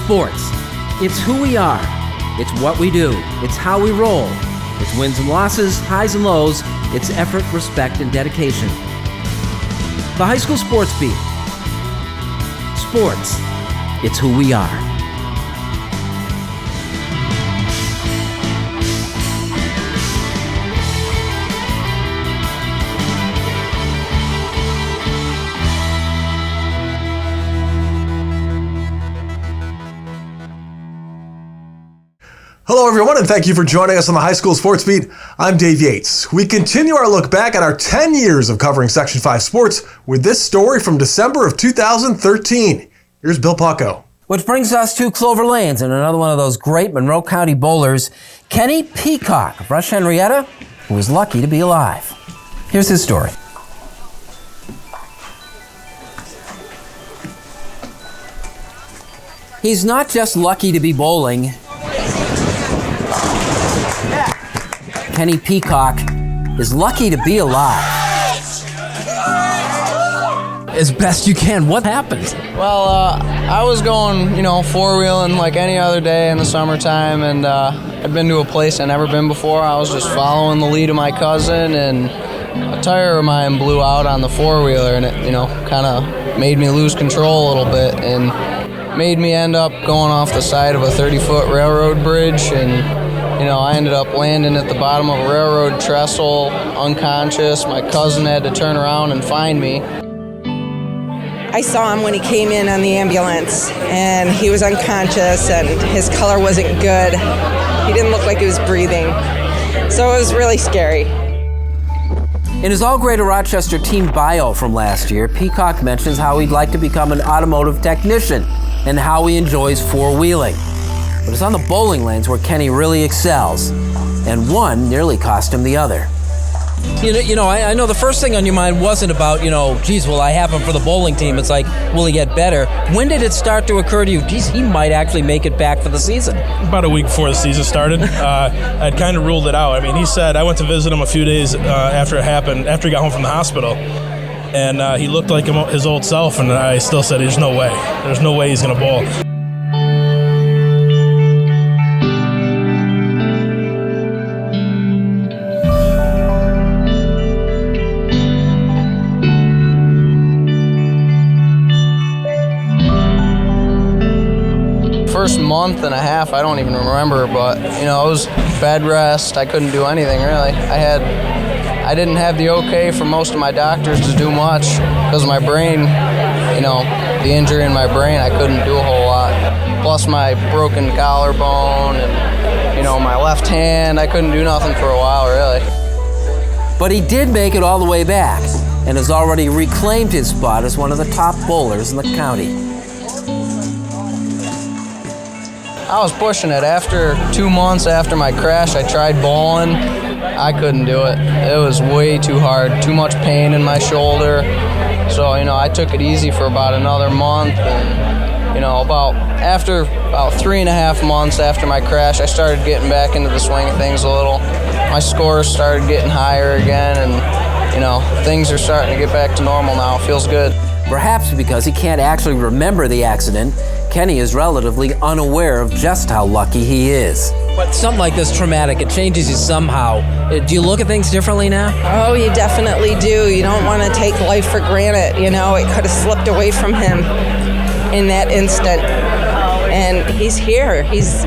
Sports. It's who we are. It's what we do. It's how we roll. It's wins and losses, highs and lows. It's effort, respect, and dedication. The High School Sports Beat. Sports. It's who we are. Hello, everyone, and thank you for joining us on the High School Sports Beat. I'm Dave Yates. We continue our look back at our 10 years of covering Section 5 sports with this story from December of 2013. Here's Bill Pucko. Which brings us to Clover Lanes and another one of those great Monroe County bowlers, Kenny Peacock of Rush-Henrietta, who was lucky to be alive. Here's his story. He's not just lucky to be bowling. Kenny Peacock is lucky to be alive. As best you can, what happened? Well, I was going, four-wheeling like any other day in the summertime, and I'd been to a place I'd never been before. I was just following the lead of my cousin, and a tire of mine blew out on the four-wheeler, and it, kind of made me lose control a little bit, and made me end up going off the side of a 30-foot railroad bridge, and I ended up landing at the bottom of a railroad trestle, unconscious. My cousin had to turn around and find me. I saw him when he came in on the ambulance, and he was unconscious, and his color wasn't good. He didn't look like he was breathing. So it was really scary. In his All Greater Rochester team bio from last year, Peacock mentions how he'd like to become an automotive technician and how he enjoys four-wheeling. But it's on the bowling lanes where Kenny really excels, and one nearly cost him the other. I know the first thing on your mind wasn't about, will I have him for the bowling team? It's like, will he get better? When did it start to occur to you, he might actually make it back for the season? About a week before the season started. I'd kind of ruled it out. I mean, he said, I went to visit him a few days after it happened, after he got home from the hospital, and he looked like his old self, and I still said, there's no way. There's no way he's going to bowl. First month and a half, I don't even remember, but it was bed rest. I couldn't do anything really. I didn't have the okay from most of my doctors to do much because of my brain, the injury in my brain. I couldn't do a whole lot. Plus my broken collarbone and my left hand. I couldn't do nothing for a while really. But he did make it all the way back and has already reclaimed his spot as one of the top bowlers in the county. I was pushing it. After 2 months after my crash, I tried bowling. I couldn't do it. It was way too hard, too much pain in my shoulder. So, I took it easy for about another month. And, after about 3.5 months after my crash, I started getting back into the swing of things a little. My scores started getting higher again, and, things are starting to get back to normal now. It feels good. Perhaps because he can't actually remember the accident, Kenny is relatively unaware of just how lucky he is. But something like this traumatic, it changes you somehow. Do you look at things differently now? Oh, you definitely do. You don't want to take life for granted. It could have slipped away from him in that instant. And he's here. He's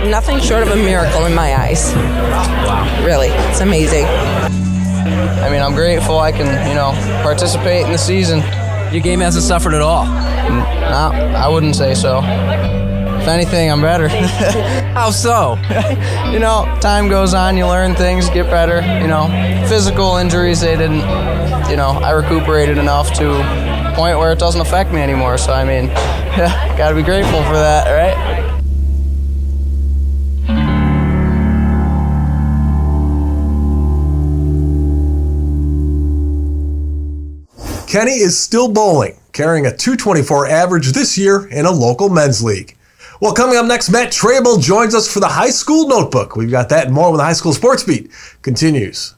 nothing short of a miracle in my eyes. Wow. Really, it's amazing. I'm grateful I can, participate in the season. Your game hasn't suffered at all? No, I wouldn't say so. If anything, I'm better. How so? Time goes on, you learn things, get better. Physical injuries, they didn't, I recuperated enough to a point where it doesn't affect me anymore. So, gotta be grateful for that, right? Kenny is still bowling, carrying a .224 average this year in a local men's league. Well, coming up next, Matt Trabold joins us for the High School Notebook. We've got that and more when the High School Sports Beat continues.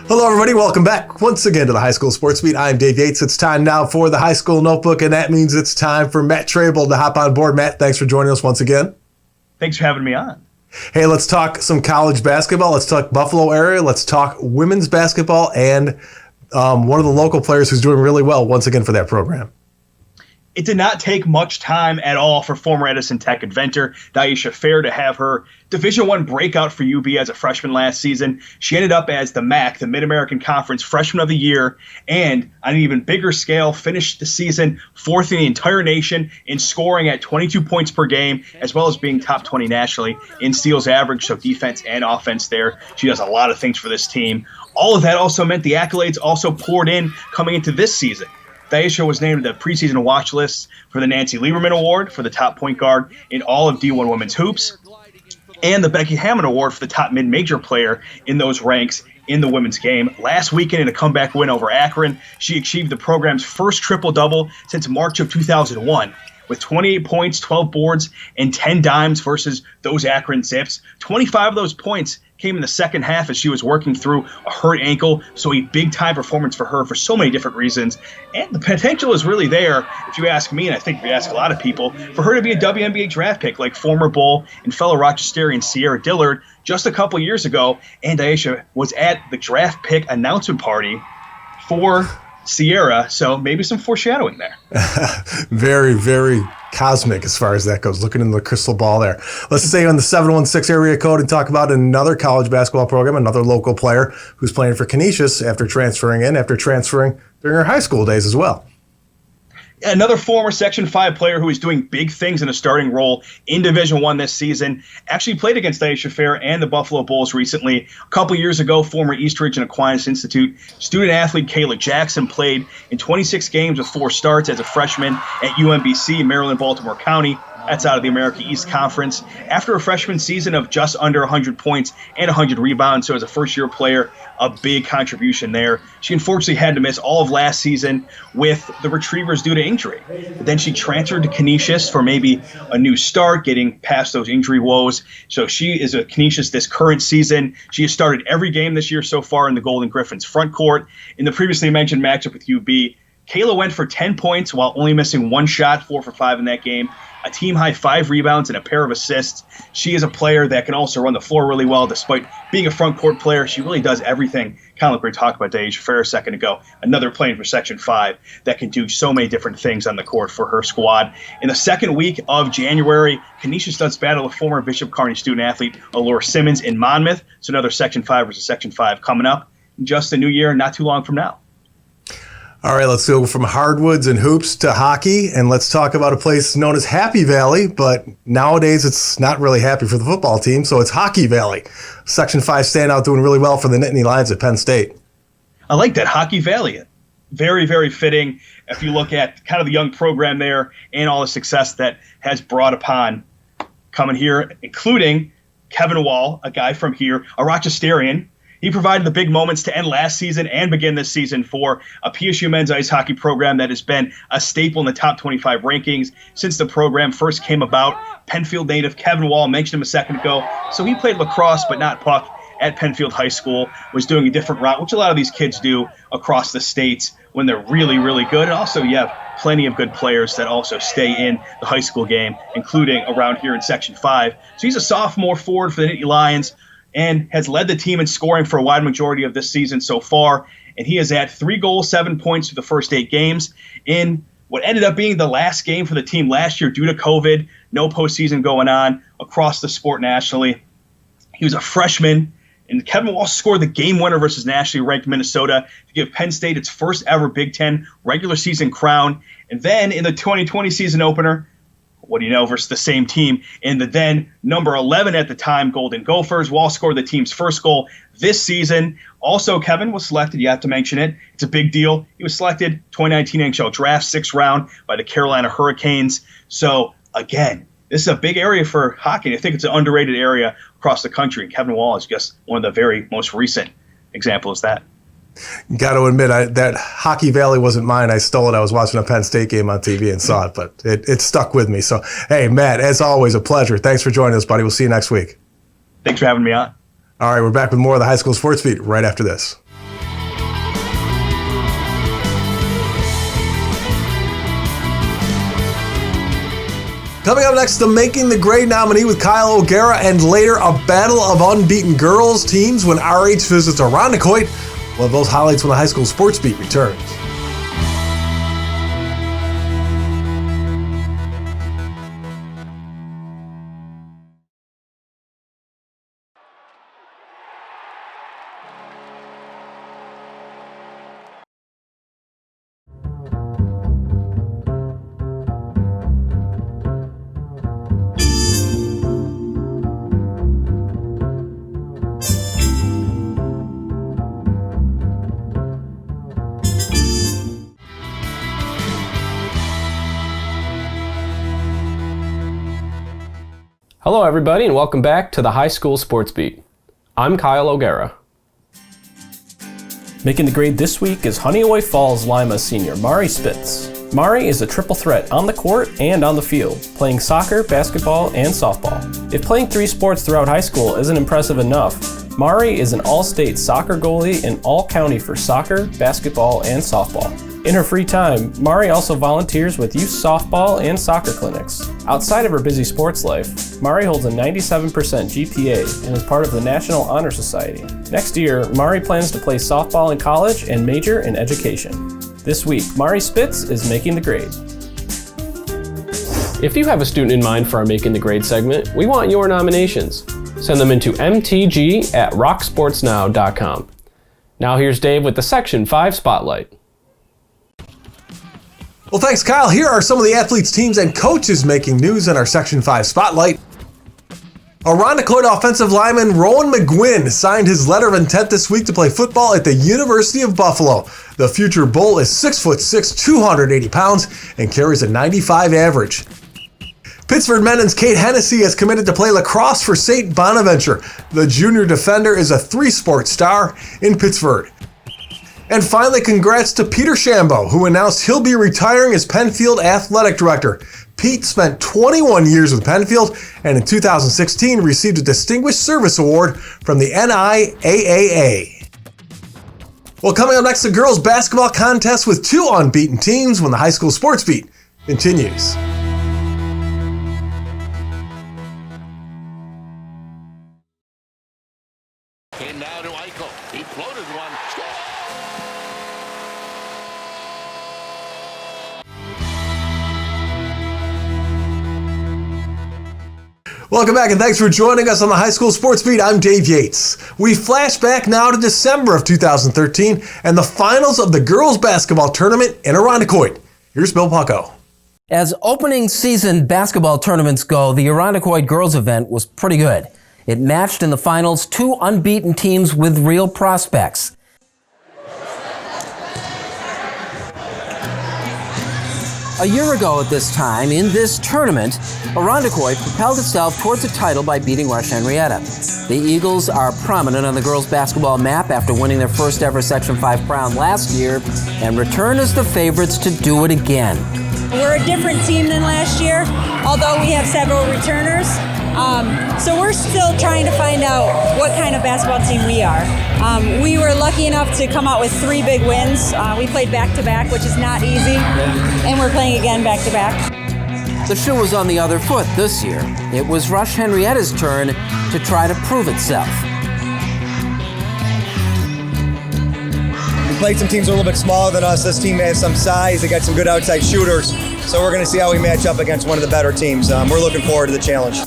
Hello, everybody. Welcome back once again to the High School Sports Beat. I'm Dave Yates. It's time now for the High School Notebook, and that means it's time for Matt Trabold to hop on board. Matt, thanks for joining us once again. Thanks for having me on. Hey, let's talk some college basketball. Let's talk Buffalo area. Let's talk women's basketball and one of the local players who's doing really well once again for that program. It did not take much time at all for former Edison Tech inventor Dyaisha to have her Division I breakout for UB as a freshman last season. She ended up as the MAC, the Mid-American Conference Freshman of the Year, and on an even bigger scale, finished the season fourth in the entire nation in scoring at 22 points per game, as well as being top 20 nationally in steals average, so defense and offense there. She does a lot of things for this team. All of that also meant the accolades also poured in coming into this season. Dyaisha was named the preseason watch list for the Nancy Lieberman Award for the top point guard in all of D1 women's hoops, and the Becky Hammond Award for the top mid-major player in those ranks in the women's game. Last weekend in a comeback win over Akron, she achieved the program's first triple-double since March of 2001. With 28 points, 12 boards, and 10 dimes versus those Akron Zips. 25 of those points came in the second half as she was working through a hurt ankle, so a big-time performance for her for so many different reasons. And the potential is really there, if you ask me, and I think if you ask a lot of people, for her to be a WNBA draft pick like former Bull and fellow Rochesterian Sierra Dillard just a couple years ago. And Dyaisha was at the draft pick announcement party for Sierra, so maybe some foreshadowing there. Very, very cosmic as far as that goes, looking in the crystal ball there. Let's stay on the 716 area code and talk about another college basketball program, another local player who's playing for Canisius after transferring during her high school days as well. Another former Section 5 player who is doing big things in a starting role in Division I this season. Actually played against Dyaisha and the Buffalo Bulls recently. A couple years ago, former Eastridge and Aquinas Institute student-athlete Kayla Jackson played in 26 games with 4 starts as a freshman at UMBC, Maryland, Baltimore County. That's out of the America East Conference. After a freshman season of just under 100 points and 100 rebounds, so as a first-year player, a big contribution there. She unfortunately had to miss all of last season with the Retrievers due to injury. But then she transferred to Canisius for maybe a new start, getting past those injury woes. So she is at Canisius this current season. She has started every game this year so far in the Golden Griffins front court. In the previously mentioned matchup with UB, Kayla went for 10 points while only missing 1 shot, 4 for 5 in that game. A team-high 5 rebounds and a pair of assists. She is a player that can also run the floor really well. Despite being a front court player, she really does everything. Kind of like we talked about Dyaisha a second ago. Another playing for Section 5 that can do so many different things on the court for her squad. In the second week of January, Canisius does battle a former Bishop Kearney student-athlete, Allure Simmons, in Monmouth. So another Section 5 versus Section 5 coming up. Just a new year, not too long from now. All right, let's go from hardwoods and hoops to hockey, and let's talk about a place known as Happy Valley, but nowadays it's not really happy for the football team, so it's Hockey Valley. Section 5 standout doing really well for the Nittany Lions at Penn State. I like that, Hockey Valley. Very, very fitting if you look at kind of the young program there and all the success that has brought upon coming here, including Kevin Wall, a guy from here, a Rochesterian. He provided the big moments to end last season and begin this season for a PSU men's ice hockey program that has been a staple in the top 25 rankings since the program first came about. Penfield native Kevin Wall, mentioned him a second ago. So he played lacrosse, but not puck, at Penfield High School, was doing a different route, which a lot of these kids do across the states when they're really, really good. And also you have plenty of good players that also stay in the high school game, including around here in Section 5. So he's a sophomore forward for the Nittany Lions, and has led the team in scoring for a wide majority of this season so far. And he is at 3 goals, 7 points through the first 8 games in what ended up being the last game for the team last year due to COVID. No postseason going on across the sport nationally. He was a freshman, and Kevin Wall scored the game winner versus nationally ranked Minnesota to give Penn State its first ever Big Ten regular season crown. And then in the 2020 season opener, what do you know, versus the same team in the then number 11 at the time Golden Gophers. Wall scored the team's first goal this season. Also, Kevin was selected. You have to mention it. It's a big deal. He was selected 2019 NHL Draft 6th round by the Carolina Hurricanes. So, again, this is a big area for hockey. I think it's an underrated area across the country. And Kevin Wall is just one of the very most recent example as that. Got to admit, that Hockey Valley wasn't mine. I stole it. I was watching a Penn State game on TV and saw it, but it stuck with me. So, hey, Matt, as always, a pleasure. Thanks for joining us, buddy. We'll see you next week. Thanks for having me on. All right, we're back with more of the High School Sports Beat right after this. Coming up next, the Making the Grade nominee with Kyle O'Gara, and later a battle of unbeaten girls teams when RH visits Irondequoit. One of those highlights when the High School Sports Beat returns. Hello everybody and welcome back to the High School Sports Beat. I'm Kyle O'Gara. Making the grade this week is Honeoye Falls Lima senior Mari Spitz. Mari is a triple threat on the court and on the field, playing soccer, basketball, and softball. If playing 3 sports throughout high school isn't impressive enough, Mari is an all-state soccer goalie and all-county for soccer, basketball, and softball. In her free time, Mari also volunteers with youth softball and soccer clinics. Outside of her busy sports life, Mari holds a 97% GPA and is part of the National Honor Society. Next year, Mari plans to play softball in college and major in education. This week, Mari Spitz is making the grade. If you have a student in mind for our Making the Grade segment, we want your nominations. Send them into mtg@rocksportsnow.com. Now here's Dave with the Section 5 Spotlight. Well, thanks, Kyle. Here are some of the athletes, teams, and coaches making news in our Section 5 Spotlight. Irondequoit offensive lineman Rowan McGuinn signed his letter of intent this week to play football at the University of Buffalo. The future Bull is 6'6", 280 pounds, and carries a 95 average. Pittsford Menon's Kate Hennessy has committed to play lacrosse for St. Bonaventure. The junior defender is a 3-sport star in Pittsford. And finally, congrats to Peter Shambo, who announced he'll be retiring as Penfield athletic director. Pete spent 21 years with Penfield and in 2016 received a Distinguished Service Award from the NIAAA. Well, coming up next, the girls basketball contest with 2 unbeaten teams when the High School Sports Beat continues. And now to Eichel. He floated one. Welcome back and thanks for joining us on the High School Sports Beat. I'm Dave Yates. We flash back now to December of 2013 and the finals of the girls basketball tournament in Irondequoit. Here's Bill Pucko. As opening season basketball tournaments go, the Irondequoit girls event was pretty good. It matched in the finals 2 unbeaten teams with real prospects. A year ago at this time, in this tournament, Irondequoit propelled itself towards a title by beating Rush-Henrietta. The Eagles are prominent on the girls' basketball map after winning their first ever Section 5 crown last year and return as the favorites to do it again. We're a different team than last year, although we have several returners. So we're still trying to find out what kind of basketball team we are. We were lucky enough to come out with 3 big wins. We played back-to-back, which is not easy, and we're playing again back-to-back. The shoe was on the other foot this year. It was Rush-Henrietta's turn to try to prove itself. We played some teams a little bit smaller than us. This team has some size. They got some good outside shooters. So we're going to see how we match up against one of the better teams. We're looking forward to the challenge.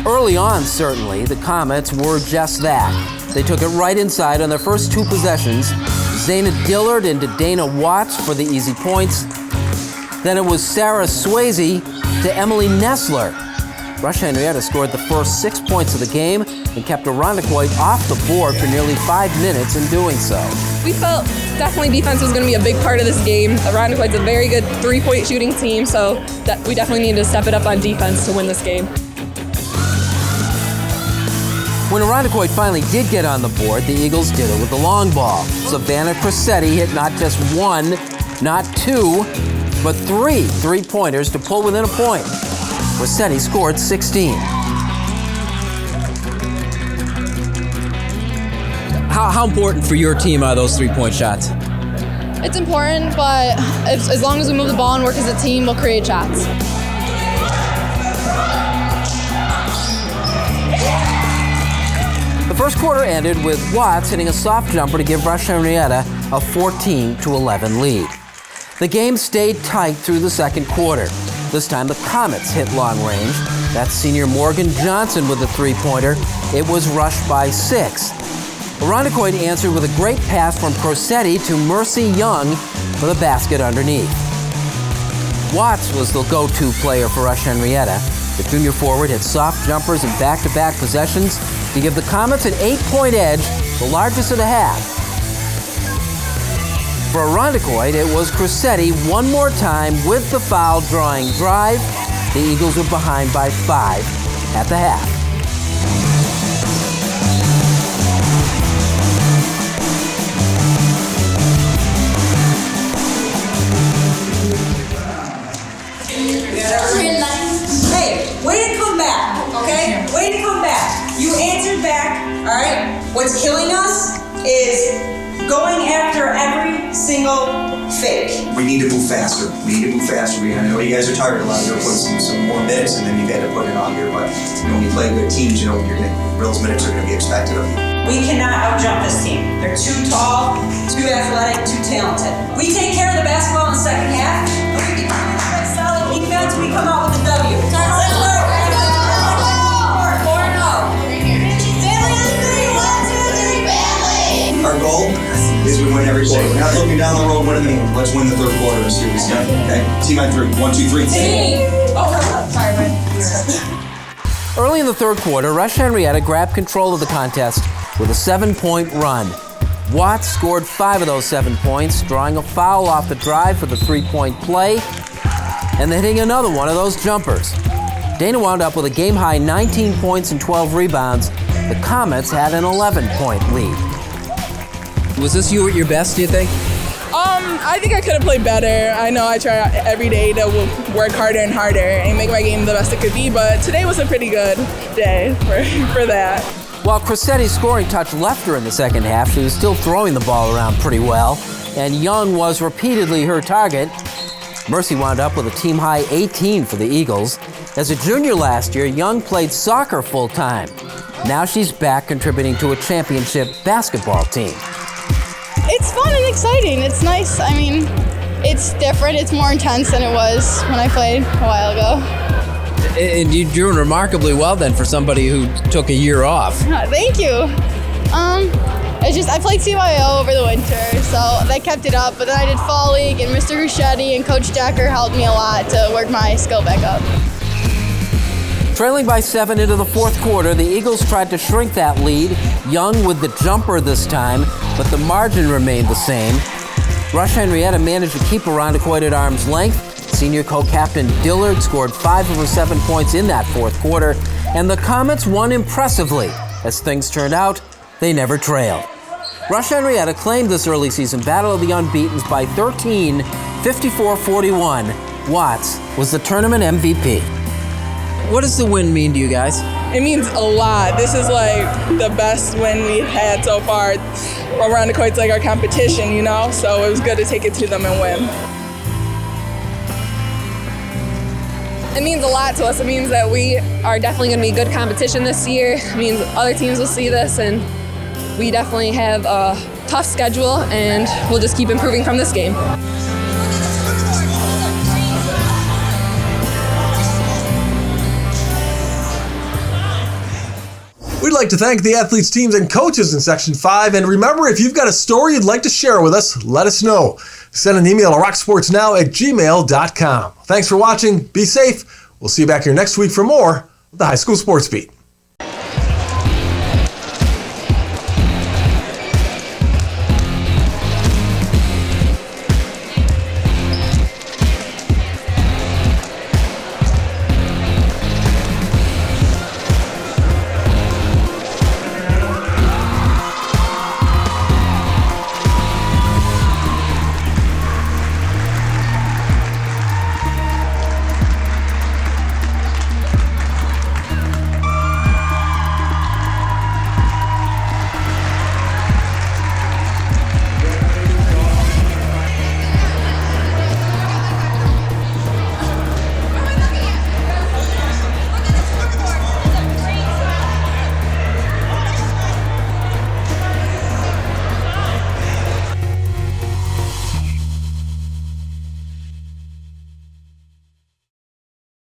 Early on, certainly, the Comets were just that. They took it right inside on their first 2 possessions. Zayna Dillard into Dana Watts for the easy points. Then it was Sarah Swayze to Emily Nessler. Rush-Henrietta scored the first 6 points of the game and kept Irondequoit off the board for nearly 5 minutes in doing so. We felt definitely defense was going to be a big part of this game. Irondequoit's a very good 3-point shooting team, so we definitely need to step it up on defense to win this game. When Irondequoit finally did get on the board, the Eagles did it with the long ball. Savannah Cressetti hit not just one, not two, but three three-pointers to pull within a point. Cressetti scored 16. How important for your team are those three-point shots? It's important, but as long as we move the ball and work as a team, we'll create shots. The first quarter ended with Watts hitting a soft jumper to give Rush-Henrietta a 14-11 lead. The game stayed tight through the second quarter. This time the Comets hit long range. That's senior Morgan Johnson with a three-pointer. It was Rush by 6. Irondequoit answered with a great pass from Cressetti to Mercy Young for the basket underneath. Watts was the go-to player for Rush-Henrietta. The junior forward hit soft jumpers in back-to-back possessions to give the Comets an 8-point edge, the largest of the half. For Irondequoit, it was Cressetti one more time with the foul drawing drive. The Eagles were behind by 5 at the half. Hey, way to come back, okay? Way to come back. You answered back, all right? What's killing us is going after every single fake. We need to move faster. I know you guys are tired. A lot of you are putting some more minutes, and then you've had to put it on here. But when you play good teams, you're those minutes are going to be expected of you. We cannot outjump this team. They're too tall, too athletic, too talented. We take care of the basketball in the second half. We play solid defense. We come out with a W. Let's go. 4-0. Our goal is we win every quarter. We're not looking down the road winning the game. Let's win the third quarter and see what we got. Okay? Team on 3. 1, 2, 3. Team. Oh, sorry, Brent. Early in the third quarter, Rush-Henrietta grabbed control of the contest with a 7-point run. Watts scored 5 of those 7 points, drawing a foul off the drive for the 3-point play, and then hitting another one of those jumpers. Dana wound up with a game-high 19 points and 12 rebounds. The Comets had an 11-point lead. Was this you at your best, do you think? I think I could have played better. I know I try every day to work harder and harder and make my game the best it could be, but today was a pretty good day for that. While Cressetti's scoring touch left her in the second half, she was still throwing the ball around pretty well, and Young was repeatedly her target. Mercy wound up with a team-high 18 for the Eagles. As a junior last year, Young played soccer full-time. Now she's back contributing to a championship basketball team. It's fun and exciting. It's nice. I mean, it's different. It's more intense than it was when I played a while ago. And you're doing remarkably well then for somebody who took a year off. Thank you. It's just I played CYO over the winter, so that kept it up. But then I did Fall League, and Mr. Ruschetti and Coach Decker helped me a lot to work my skill back up. Trailing by 7 into the fourth quarter, the Eagles tried to shrink that lead. Young with the jumper this time, but the margin remained the same. Rush-Henrietta managed to keep Irondequoit at arm's length. Senior co-captain Dillard scored 5 of her 7 points in that fourth quarter, and the Comets won impressively. As things turned out, they never trailed. Rush-Henrietta claimed this early season battle of the unbeatens by 13, 54-41. Watts was the tournament MVP. What does the win mean to you guys? It means a lot. This is like the best win we've had so far. Irondequoit's like our competition, you know, so it was good to take it to them and win. It means a lot to us. It means that we are definitely going to be good competition this year. It means other teams will see this, and we definitely have a tough schedule, and we'll just keep improving from this game. We'd like to thank the athletes, teams, and coaches in Section 5. And remember, if you've got a story you'd like to share with us, let us know. Send an email to rocksportsnow@gmail.com. Thanks for watching. Be safe. We'll see you back here next week for more of the High School Sports Beat.